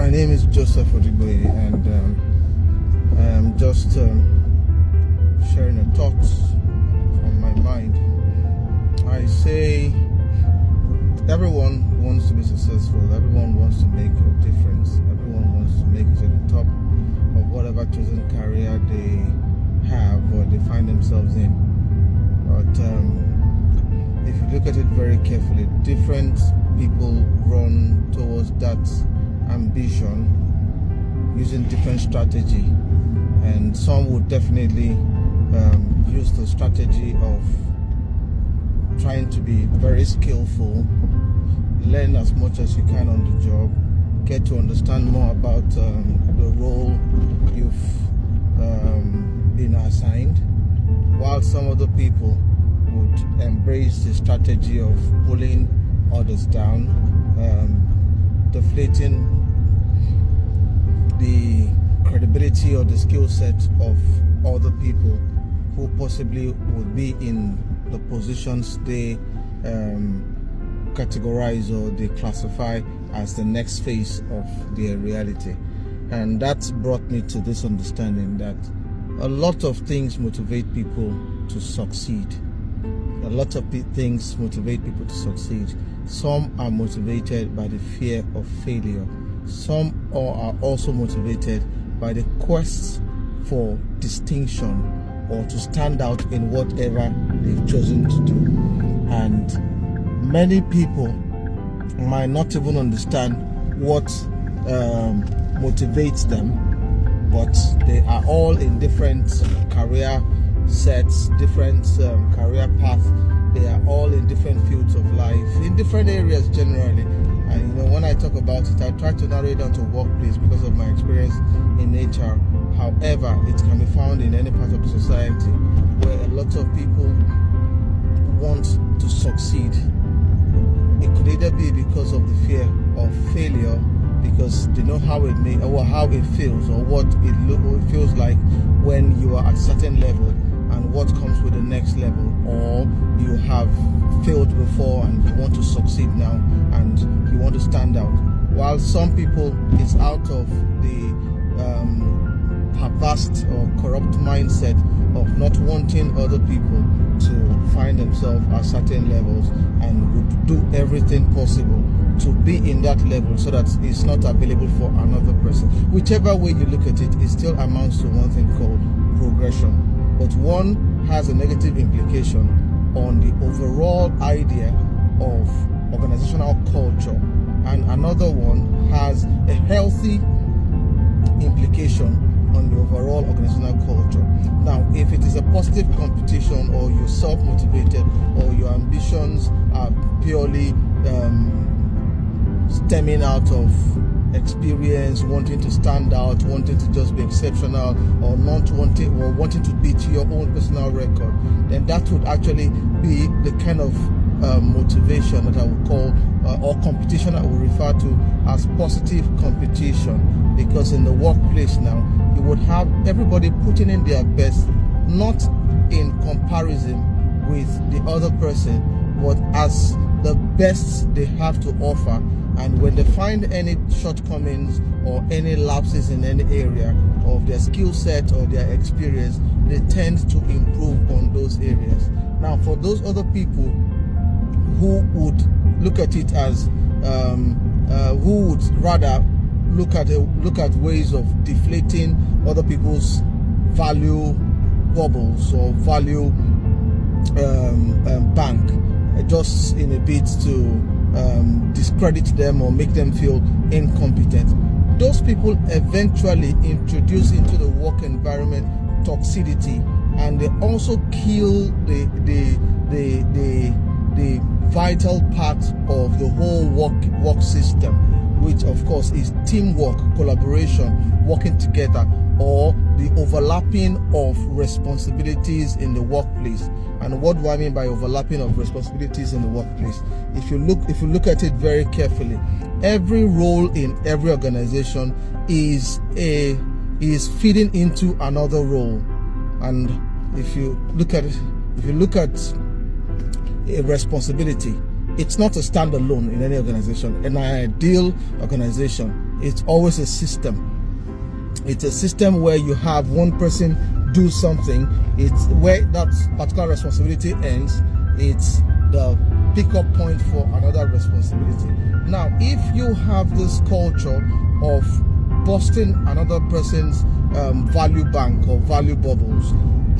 My name is Joseph Odigboye, and I'm just sharing a thought on my mind. I say everyone wants to be successful, everyone wants to make a difference, everyone wants to make it to the top of whatever chosen career they have or they find themselves in. But if you look at it very carefully, different people run towards that ambition using different strategy, and some would definitely use the strategy of trying to be very skillful, learn as much as you can on the job, get to understand more about the role you've been assigned, while some other people would embrace the strategy of pulling others down, deflating the credibility or the skill set of other people who possibly would be in the positions they categorize or they classify as the next phase of their reality. And that's brought me to this understanding that a lot of things motivate people to succeed. A lot of things motivate people to succeed. Some are motivated by the fear of failure. Some are also motivated by the quest for distinction or to stand out in whatever they've chosen to do. And many people might not even understand what motivates them, but they are all in different career sets, different career paths. They are all in different fields of life, in different areas generally. And when I talk about it, I try to narrow it down to workplace because of my experience in HR. However, it can be found in any part of the society where a lot of people want to succeed. It could either be because of the fear of failure, because they know how it may or how it feels or what it feels like when you are at a certain level and what comes with the next level, or you have failed before and you want to succeed now and you want to stand out. While some people, it's out of the perverse or corrupt mindset of not wanting other people to find themselves at certain levels and would do everything possible to be in that level so that it's not available for another person. Whichever way you look at it, it still amounts to one thing called progression. But one has a negative implication on the overall idea of organizational culture, and another one has a healthy implication on the overall organizational culture. Now, if it is a positive competition, or you're self-motivated, or your ambitions are purely stemming out of experience, wanting to stand out, wanting to just be exceptional, or not wanting or wanting to beat your own personal record, then that would actually be the kind of motivation that I would call or competition I would refer to as positive competition. Because in the workplace now, you would have everybody putting in their best, not in comparison with the other person, but as the best they have to offer. And when they find any shortcomings or any lapses in any area of their skill set or their experience, they tend to improve on those areas. Now, for those other people who would look at it as, who would rather look at ways of deflating other people's value bubbles or value bank, just in a bid to discredit them or make them feel incompetent. Those people eventually introduce into the work environment toxicity, and they also kill the vital part of the whole work system, which of course is teamwork, collaboration, working together, or the overlapping of responsibilities in the workplace. And what do I mean by overlapping of responsibilities in the workplace? If you look at it very carefully, every role in every organization is feeding into another role. And if you look at a responsibility, it's not a standalone in any organization. An ideal organization, it's always a system. It's a system where you have one person do something. It's where that particular responsibility ends. It's the pickup point for another responsibility. Now, if you have this culture of busting another person's value bank or value bubbles,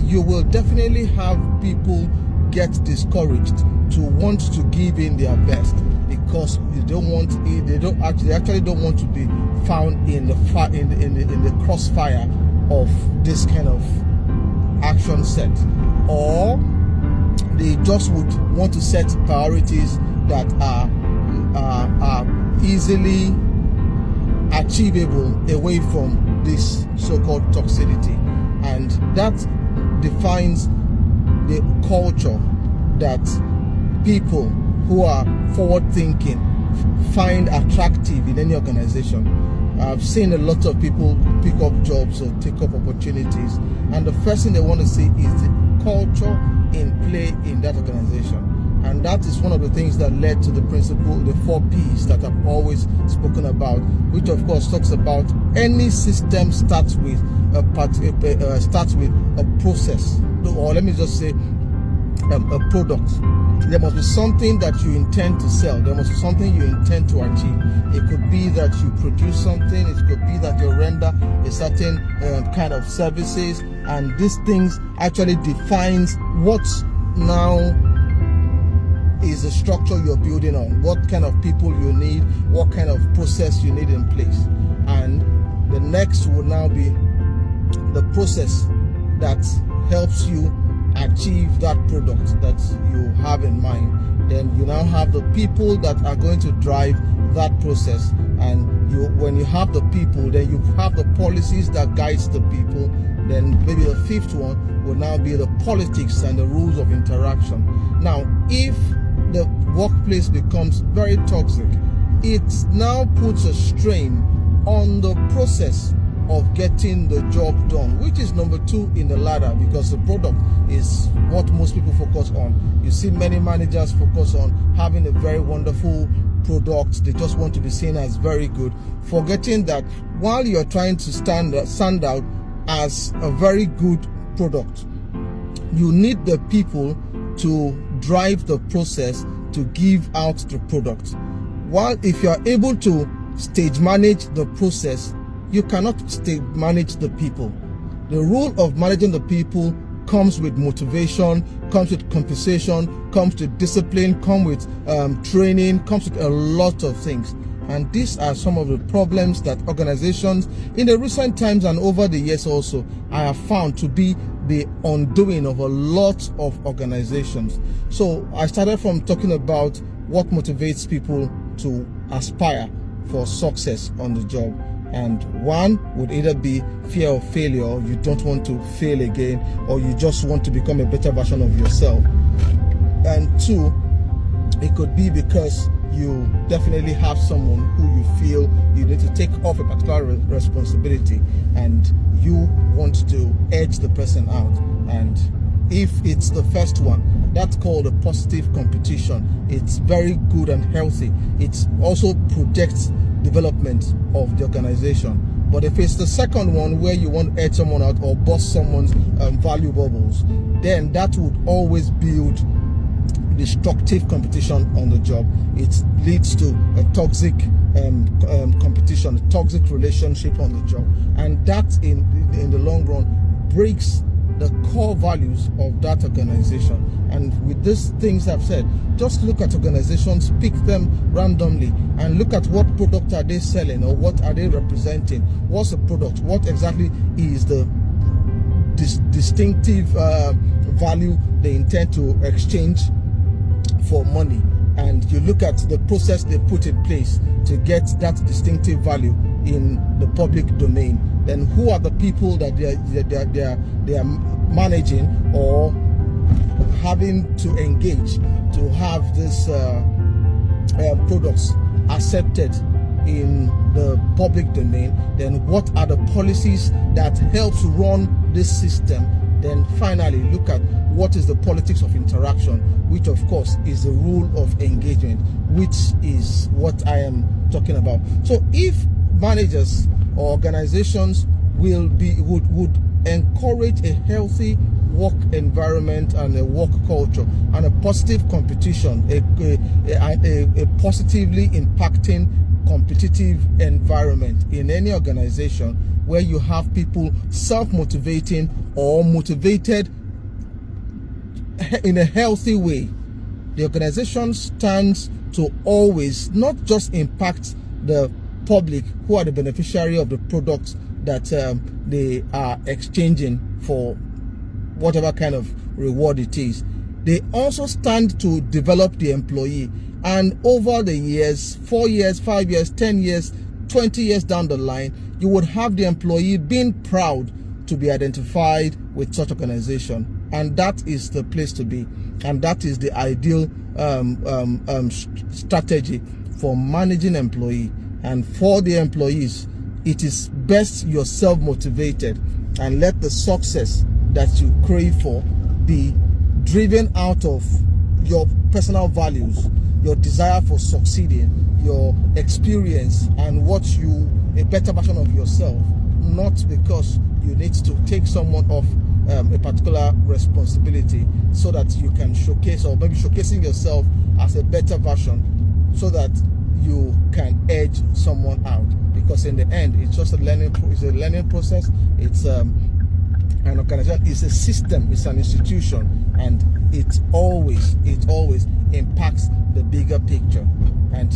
you will definitely have people get discouraged to want to give in their best, because they actually don't want to be found in the crossfire of this kind of action set, or they just would want to set priorities that are easily achievable away from this so-called toxicity. And that defines the culture that people who are forward-thinking find attractive in any organization. I've seen a lot of people pick up jobs or take up opportunities, and the first thing they want to see is the culture in play in that organization. And that is one of the things that led to the principle, the 4 Ps that I've always spoken about, which of course talks about any system starts with a process, or let me just say a product. There must be something that you intend to sell. There must be something you intend to achieve. It could be that you produce something. It could be that you render a certain kind of services, and these things actually defines what now is the structure you're building on, what kind of people you need, what kind of process you need in place. And the next will now be the process that helps you achieve that product that you have in mind. Then you now have the people that are going to drive that process, and when you have the people, then you have the policies that guides the people. Then maybe the 5th one will now be the politics and the rules of interaction. Now, if the workplace becomes very toxic, it now puts a strain on the process of getting the job done, which is number 2 in the ladder, because the product is what most people focus on. You see many managers focus on having a very wonderful product. They just want to be seen as very good, forgetting that while you're trying to stand out as a very good product, you need the people to drive the process to give out the product. While if you are able to stage manage the process, you cannot stage manage the people. The rule of managing the people comes with motivation, comes with compensation, comes with discipline, comes with training, comes with a lot of things. And these are some of the problems that organizations in the recent times and over the years also I have found to be the undoing of a lot of organizations. So I started from talking about what motivates people to aspire for success on the job. And one would either be fear of failure, you don't want to fail again, or you just want to become a better version of yourself. And 2, it could be because you definitely have someone who you feel you need to take off a particular responsibility, and you want to edge the person out. And if it's the first one, that's called a positive competition. It's very good and healthy. It also projects development of the organization. But if it's the second one, where you want to edge someone out or bust someone's value bubbles, then that would always build destructive competition on the job. It leads to a toxic competition, a toxic relationship on the job, and that in the long run breaks the core values of that organization. And with these things I've said, just look at organizations, pick them randomly, and look at what product are they selling, or what are they representing. What's the product? What exactly is the distinctive value they intend to exchange for money? And you look at the process they put in place to get that distinctive value in the public domain. Then who are the people that they are managing or having to engage to have this products accepted in the public domain? Then what are the policies that helps run this system Then finally, look at what is the politics of interaction, which of course is the rule of engagement, which is what I am talking about. So if managers or organizations would encourage a healthy work environment and a work culture and a positive competition, a positively impacting competitive environment in any organization where you have people self-motivating or motivated in a healthy way, the organization stands to always not just impact the public who are the beneficiary of the products that they are exchanging for whatever kind of reward it is. They also stand to develop the employee, and over the years, 4 years, 5 years, 10 years, 20 years down the line, you would have the employee being proud to be identified with such organization, and that is the place to be, and that is the ideal strategy for managing employee. And for the employees, it is best you're self-motivated and let the success that you crave for be driven out of your personal values, your desire for succeeding, your experience, and a better version of yourself, not because you need to take someone off a particular responsibility so that you can showcase, or maybe showcasing yourself as a better version so that you can edge someone out. Because in the end, it's just a learning process. It's an organization, it's a system, it's an institution, and it always impacts the bigger picture. And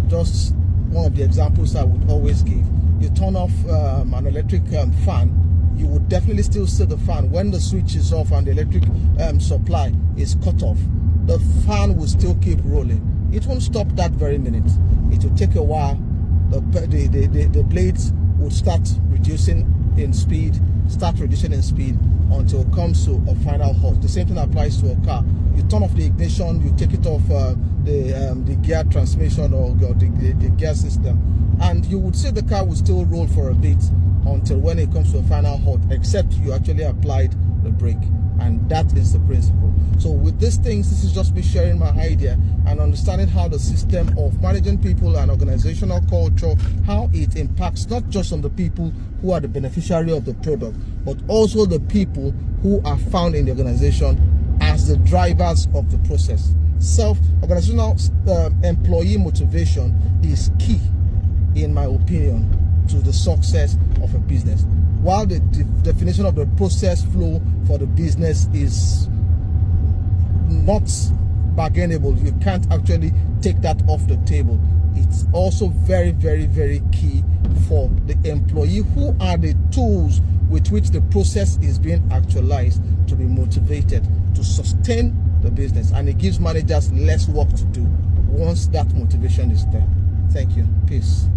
just one of the examples I would always give: you turn off an electric fan, you would definitely still see the fan. When the switch is off and the electric supply is cut off, the fan will still keep rolling. It won't stop that very minute. It will take a while. The blades would start reducing in speed until it comes to a final halt. The same thing applies to a car. You turn off the ignition, you take it off the gear transmission or the gear system, and you would see the car will still roll for a bit until when it comes to a final halt, except you actually applied the brake. And that is the principle. So with these things, this is just me sharing my idea and understanding how the system of managing people and organizational culture, how it impacts not just on the people who are the beneficiary of the product, but also the people who are found in the organization as the drivers of the process. Organizational employee motivation is key, in my opinion, to the success of a business. While the definition of the process flow for the business is not bargainable, you can't actually take that off the table. It's also very, very, very key for the employee, who are the tools with which the process is being actualized, to be motivated to sustain the business. And it gives managers less work to do once that motivation is there. Thank you. Peace.